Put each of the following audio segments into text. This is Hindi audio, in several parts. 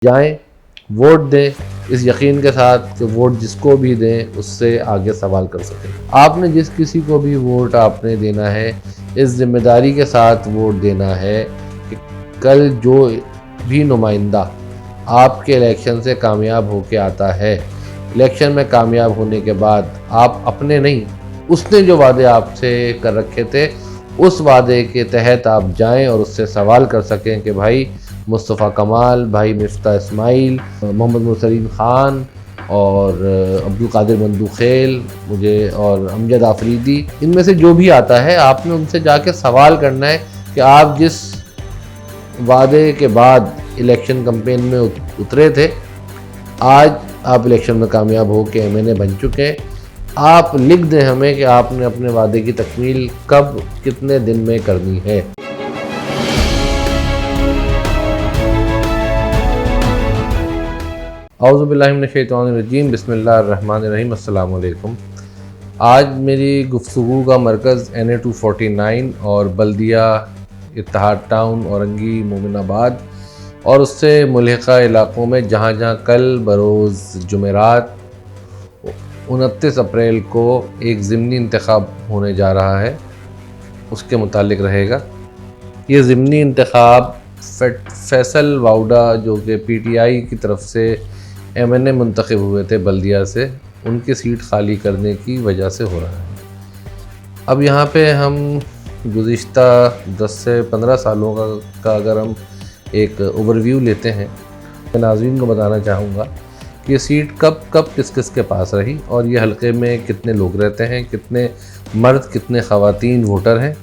जाएं, वोट दें इस यकीन के साथ कि वोट जिसको भी दें उससे आगे सवाल कर सकें। आपने जिस किसी को भी वोट आपने देना है, इस जिम्मेदारी के साथ वोट देना है कि कल जो भी नुमाइंदा आपके इलेक्शन से कामयाब होके आता है, इलेक्शन में कामयाब होने के बाद आप अपने नहीं, उसने जो वादे आपसे कर रखे थे उस वादे के तहत आप जाएं और उससे सवाल कर सकें कि भाई मुस्तफ़ा कमाल, भाई मिफ्ता इस्माइल, मोहम्मद मुरसलीन ख़ान और अब्दुल कादिर मंदूखेल मुझे और अमजद आफरीदी, इनमें से जो भी आता है आपने उनसे जाके सवाल करना है कि आप जिस वादे के बाद इलेक्शन कैंपेन में उतरे थे, आज आप इलेक्शन में कामयाब हो के एमएनए बन चुके हैं। आप लिख दें हमें कि आपने अपने वादे की तकमील कब कितने दिन में करनी है। औज़ु बिल्लाहि मिनश शैतानिर रजीम, बिस्मिल्लाहिर रहमानिर रहीम, अस्सलामु अलैकुम। आज मेरी गुफ्तगू का मरकज़ NA 249 और बल्दिया इत्तेहाद टाउन, औरंगी, मोमिनाबाद और उससे मुल्हिका इलाक़ों में जहाँ जहाँ कल बरोज़ जुमेरात 29 अप्रैल को एक ज़िमनी इंतख़ाब होने जा रहा है, उसके मुतालिक रहेगा। ये ज़िमनी इंतख़ाब फैसल वाउडा जो कि PTI की तरफ से MNA मुंतखब हुए थे बल्दिया से, उनकी सीट खाली करने की वजह से हो रहा है। अब यहाँ पे हम गुज़िश्ता 10 से 15 सालों का अगर हम एक ओवरव्यू लेते हैं, मैं नाज़रीन को बताना चाहूँगा कि ये सीट कब कब किस किस के पास रही और ये हलक़े में कितने लोग रहते हैं, कितने मर्द कितने ख़वातीन वोटर हैं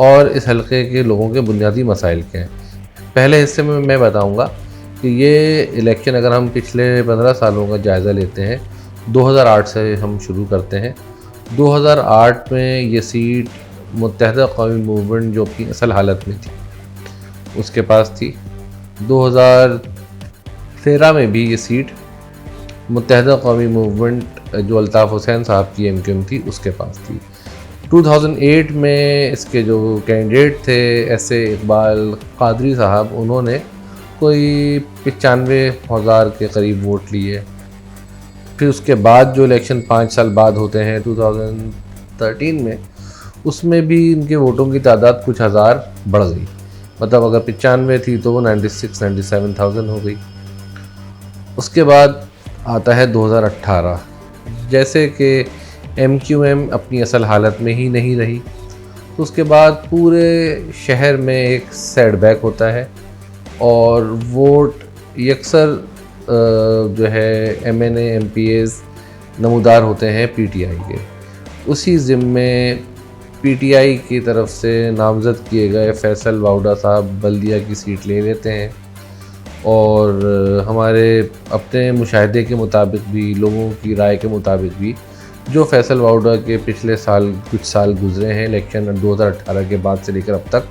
और इस हलक़े के लोगों के बुनियादी मसाइल क्या हैं। पहले हिस्से में मैं बताऊँगा कि ये इलेक्शन अगर हम पिछले 15 सालों का जायज़ा लेते हैं, 2008 से हम शुरू करते हैं। 2008 में ये सीट मुत्तहदा कौमी मूवमेंट जो अपनी असल हालत में थी उसके पास थी। 2013 में भी ये सीट मुत्तहदा कौमी मूवमेंट जो अल्ताफ़ हुसैन साहब की MQM थी उसके पास थी। 2008 में इसके जो कैंडिडेट थे SA इकबाल कादरी साहब, उन्होंने कोई 95,000 के करीब वोट लिए। फिर उसके बाद जो इलेक्शन 5 साल बाद होते हैं 2013 में, उसमें भी इनके वोटों की तादाद कुछ हज़ार बढ़ गई। मतलब अगर 95 थी तो वो 96-97,000 हो गई। उसके बाद आता है 2018, जैसे कि MQM अपनी असल हालत में ही नहीं रही, तो उसके बाद पूरे शहर में एक सेटबैक होता है और वोट यकसर जो है MNA MPAs नमूदार होते हैं PTI के। उसी ज़िम्मे PTI की तरफ से नामज़द किए गए फैसल वाउडा साहब बल्दिया की सीट ले लेते हैं और हमारे अपने मुशाहिदे के मुताबिक भी, लोगों की राय के मुताबिक भी, जो फैसल वाउडा के पिछले साल कुछ साल गुजरे हैं इलेक्शन 2018 के बाद से लेकर अब तक,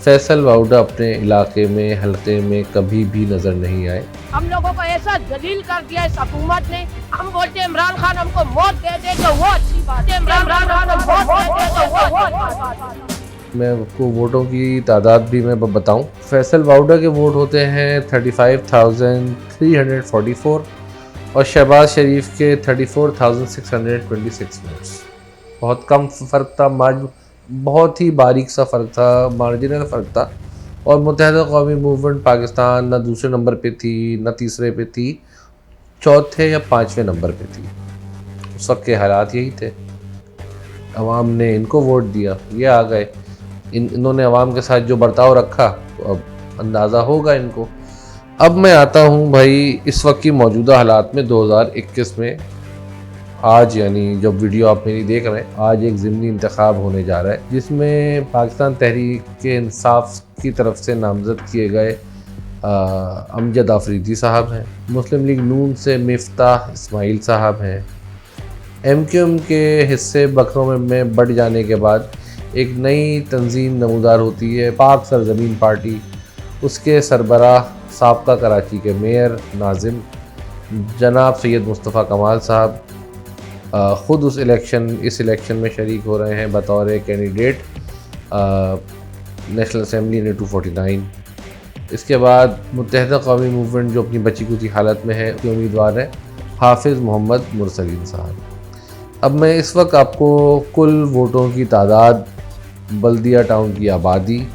फैसल वाउडा अपने इलाके में, हलके में कभी भी नज़र नहीं आए। हम लोगों को ऐसा जलील कर दिया इस हुकूमत ने। हम बोलते हैं इमरान खान हमको मौत दे दे तो वो अच्छी बात है, इमरान खान हमको मौत दे दे तो वो अच्छी बात है। मैं आपको वोटों की तादाद भी मैं बताऊं, फैसल वाउडा के वोट होते हैं 35,344 और शहबाज शरीफ के 34,626 वोट्स। बहुत कम फ़र्क था, बहुत ही बारीक सा फ़र्क था, मार्जिनल फ़र्क था। और मुत्तहदा कौमी मूवमेंट पाकिस्तान ना दूसरे नंबर पे थी, ना तीसरे पे थी, चौथे या 5वें नंबर पे थी। उस वक्त के हालात यही थे। अवाम ने इनको वोट दिया, ये आ गए। इन्होंने अवाम के साथ जो बर्ताव रखा तो अब अंदाज़ा होगा इनको। अब मैं आता हूँ भाई इस वक्त की मौजूदा हालात में 2021 में। आज यानी जब वीडियो आप मेरी देख रहे हैं, आज एक ज़िमनी इंतखाब होने जा रहा है जिसमें पाकिस्तान तहरीक-ए-इंसाफ की तरफ से नामज़द किए गए अमजद आफरीदी साहब हैं, मुस्लिम लीग नून से मिफ्ताह इस्माइल साहब हैं। MQM के हिस्से बकरों में बढ़ जाने के बाद एक नई तंजीम नमूदार होती है, पाक सरजमीन पार्टी। उसके सरबराह साबका कराची के मेयर नाजिम जनाब सैयद मुस्तफ़ा कमाल साहब ख़ुद इस इलेक्शन में शरीक हो रहे हैं बतौर कैंडिडेट नेशनल असेंबली NA 249। इसके बाद मुत्तहदा कौमी मूवमेंट जो अपनी बची कुची हालत में है उसके उम्मीदवार हैं हाफिज़ मोहम्मद मुरसलीन साहब। अब मैं इस वक्त आपको कुल वोटों की तादाद, बल्दिया टाउन की आबादी,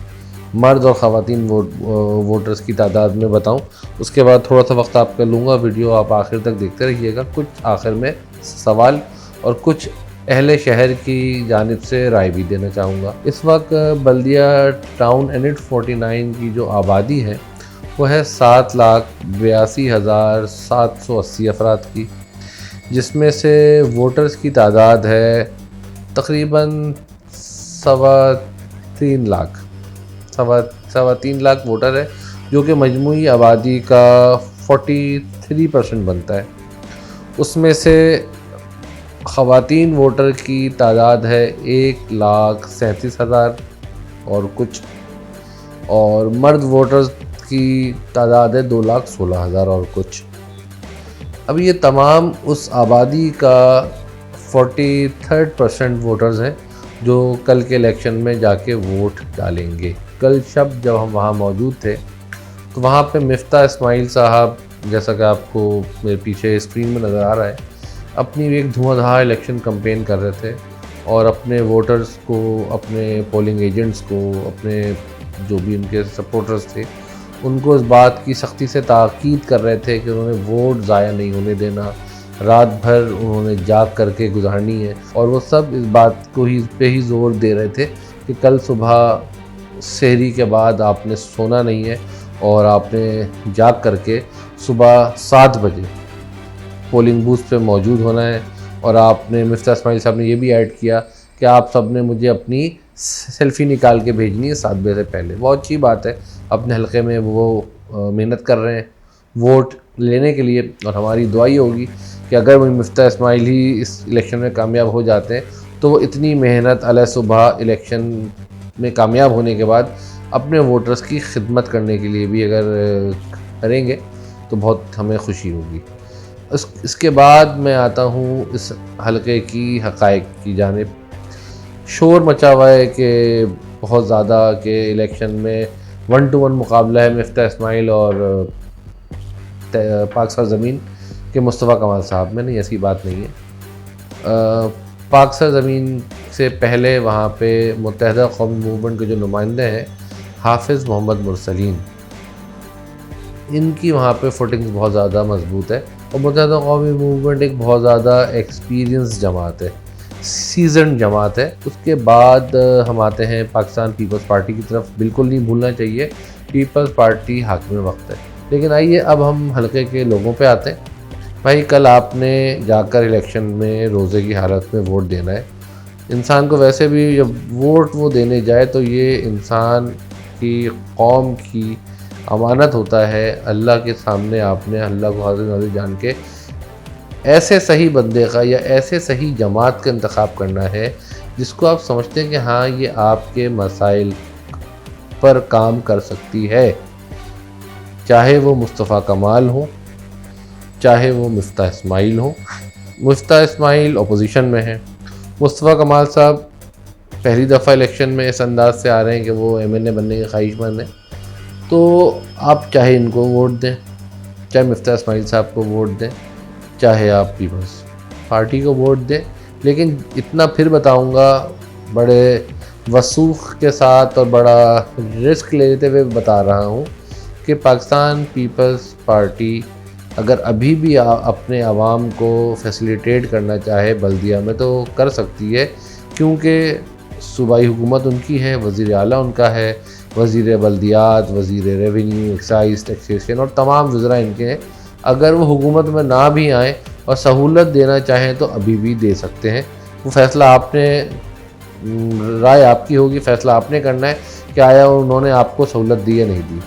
मर्द और ख़वातीन वोटर्स की तादाद में बताऊं। उसके बाद थोड़ा सा वक्त आपका लूँगा, वीडियो आप आखिर तक देखते रहिएगा। कुछ आखिर में सवाल और कुछ अहले शहर की जानिब से राय भी देना चाहूँगा। इस वक्त बल्दिया टाउन NH 49 की जो आबादी है वो है 7,82,780 अफराद की, जिसमें से वोटर्स की तादाद है तकरीबन 3.25 लाख, 3.25 लाख वोटर है, जो कि मजमूई आबादी का 43% बनता है। उसमें से ख़वातीन वोटर की तादाद है 1,37,000 और कुछ, और मर्द वोटर्स की तादाद है 2,16,000 और कुछ। अब ये तमाम उस आबादी का 43% वोटर्स हैं जो कल के इलेक्शन में जाके वोट डालेंगे। कल शब जब हम वहाँ मौजूद थे तो वहाँ पे मिफ्ता इस्माइल साहब, जैसा कि आपको मेरे पीछे स्क्रीन में नज़र आ रहा है, अपनी एक धुआंधार इलेक्शन कैंपेन कर रहे थे और अपने वोटर्स को, अपने पोलिंग एजेंट्स को, अपने जो भी उनके सपोर्टर्स थे उनको इस बात की सख्ती से ताकीद कर रहे थे कि उन्होंने वोट ज़ाया नहीं होने देना, रात भर उन्होंने जाग करके गुजारनी है। और वो सब इस बात को ही ज़ोर दे रहे थे कि कल सुबह सहरी के बाद आपने सोना नहीं है और आपने जाग करके सुबह 7 बजे पोलिंग बूथ पे मौजूद होना है। और आपने, मिफ्ता इस्माइल साहब ने ये भी ऐड किया कि आप सब ने मुझे अपनी सेल्फ़ी निकाल के भेजनी है 7 बजे से पहले। बहुत अच्छी बात है, अपने हलके में वो मेहनत कर रहे हैं वोट लेने के लिए, और हमारी दुआ ही होगी कि अगर वो मिफ्ता इस्माइल ही इस इलेक्शन में कामयाब हो जाते हैं तो वो इतनी मेहनत अलग सुबह इलेक्शन में कामयाब होने के बाद अपने वोटर्स की खिदमत करने के लिए भी अगर करेंगे तो बहुत हमें खुशी होगी। इसके बाद मैं आता हूँ इस हलके की हक़ाइक़ की जानिब। शोर मचा हुआ है कि बहुत ज़्यादा कि इलेक्शन में 1-to-1 मुकाबला है मिफ्ता इस्माइल और पाक सरज़मीन के मुस्तफ़ा कमाल साहब में। नहीं, ऐसी बात नहीं है। पाक सरज़मीन से पहले वहाँ पे मुत्तहदा कौमी मूवमेंट के जो नुमाइंदे हैं हाफिज़ मोहम्मद मुरसलीन, इनकी वहाँ पे फुटिंग्स बहुत ज़्यादा मजबूत है। और मुत्तहदा कौमी मूवमेंट एक बहुत ज़्यादा एक्सपीरियंस जमात है, सीजन जमात है। उसके बाद हम आते हैं पाकिस्तान पीपल्स पार्टी की तरफ। बिल्कुल नहीं भूलना चाहिए, पीपल्स पार्टी हाकिम वक्त है। लेकिन आइए अब हम हलके के लोगों पे आते हैं। भाई, कल आपने जाकर इलेक्शन में रोज़े की हालत में वोट देना है। इंसान को वैसे भी जब वोट वो देने जाए तो ये इंसान की, कौम की अमानत होता है। अल्लाह के सामने आपने अल्लाह को हाज़िर नाज़िर जान के ऐसे सही बंदे का या ऐसे सही जमात का इंतखाब करना है जिसको आप समझते हैं कि हाँ, ये आपके मसाइल पर काम कर सकती है। चाहे वो मुस्तफ़ा कमाल हो, चाहे वो मिफ्ता इस्माइल हो। मिफ्ता इस्माइल अपोजिशन में है, मुस्तफ़ा कमाल साहब पहली दफ़ा इलेक्शन में इस अंदाज से आ रहे हैं कि वो MNA बनने के ख्वाहिशमंद हैं। तो आप चाहे इनको वोट दें, चाहे मिफ्ता इस्माइल साहब को वोट दें, चाहे आप पीपल्स पार्टी को वोट दें। लेकिन इतना फिर बताऊंगा, बड़े वसूख के साथ और बड़ा रिस्क लेते हुए बता रहा हूं कि पाकिस्तान पीपल्स पार्टी अगर अभी भी अपने आवाम को फैसिलिटेट करना चाहे बल्दिया में तो कर सकती है, क्योंकि सूबाई हुकूमत उनकी है, वज़ीर आला उनका है, वज़ीर बल्दियात, वज़ीर रेवेन्यू, एक्साइज, टैक्सेशन और तमाम वज़रा इनके हैं। अगर वो हुकूमत में ना भी आएँ और सहूलत देना चाहें तो अभी भी दे सकते हैं। वो फ़ैसला आपने, राय आपकी होगी, फ़ैसला आपने करना है कि आया उन्होंने आपको सहूलत दी या नहीं दी।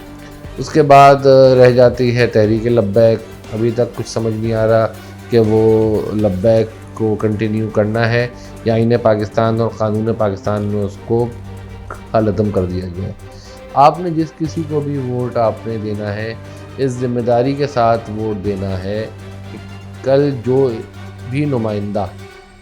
उसके बाद रह जाती है तहरीक लब्बैक। अभी तक कुछ समझ नहीं आ रहा कि वो लब्बैक को कंटिन्यू करना है या आईन पाकिस्तान और क़ानून पाकिस्तान में उसको हलदम कर दिया गया। आपने जिस किसी को भी वोट आपने देना है, इस ज़िम्मेदारी के साथ वोट देना है कि कल जो भी नुमाइंदा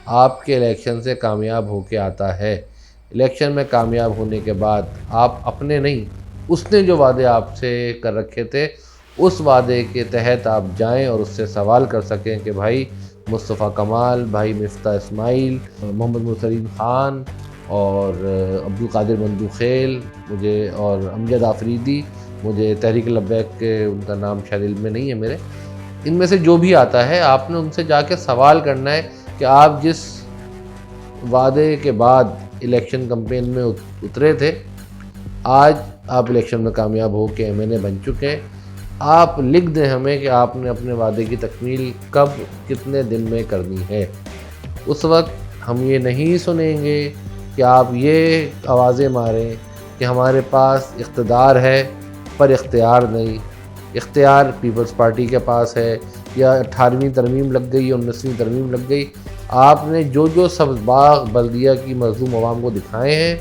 आपके इलेक्शन से कामयाब होके आता है, इलेक्शन में कामयाब होने के बाद आप अपने नहीं, उसने जो वादे आपसे कर रखे थे उस वादे के तहत आप जाएं और उससे सवाल कर सकें कि भाई मुस्तफ़ा कमाल, भाई मिफ्ता इस्माइल, मोहम्मद मुरसलीन ख़ान और अब्दुल कादिर मंदूखेल मुझे और अमजद आफरीदी, मुझे तहरीक लब्बैक के उनका नाम शायद इल्म में नहीं है मेरे, इनमें से जो भी आता है आपने उनसे जाके सवाल करना है कि आप जिस वादे के बाद इलेक्शन कैंपेन में उतरे थे, आज आप इलेक्शन में कामयाब हो के MNA बन चुके हैं, आप लिख दें हमें कि आपने अपने वादे की तकमील कब कितने दिन में करनी है। उस वक्त हम ये नहीं सुनेंगे कि आप ये आवाज़ें मारें कि हमारे पास इख्तिदार है पर इख्तियार नहीं, इख्तियार पीपल्स पार्टी के पास है, या 18वीं तरमीम लग गई या 19वीं तरमीम लग गई। आपने जो जो सब्ज़बाग बल्दिया की मज़लूम अवाम को दिखाए हैं,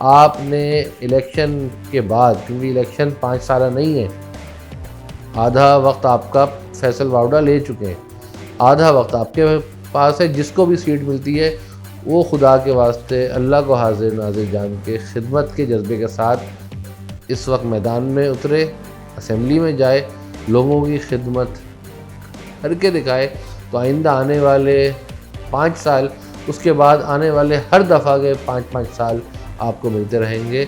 आपने इलेक्शन के बाद, क्योंकि इलेक्शन 5 साल नहीं है, आधा वक्त आपका फैसल वाउडा ले चुके हैं, आधा वक्त आपके पास है। जिसको भी सीट मिलती है वो खुदा के वास्ते अल्लाह को हाजिर नाजिर जान के खिदमत के जज्बे के साथ इस वक्त मैदान में उतरे, असेंबली में जाए, लोगों की खिदमत करके दिखाए। तो आइंदा आने वाले 5 साल, उसके बाद आने वाले हर दफ़ा के 5-5 साल आपको मिलते रहेंगे।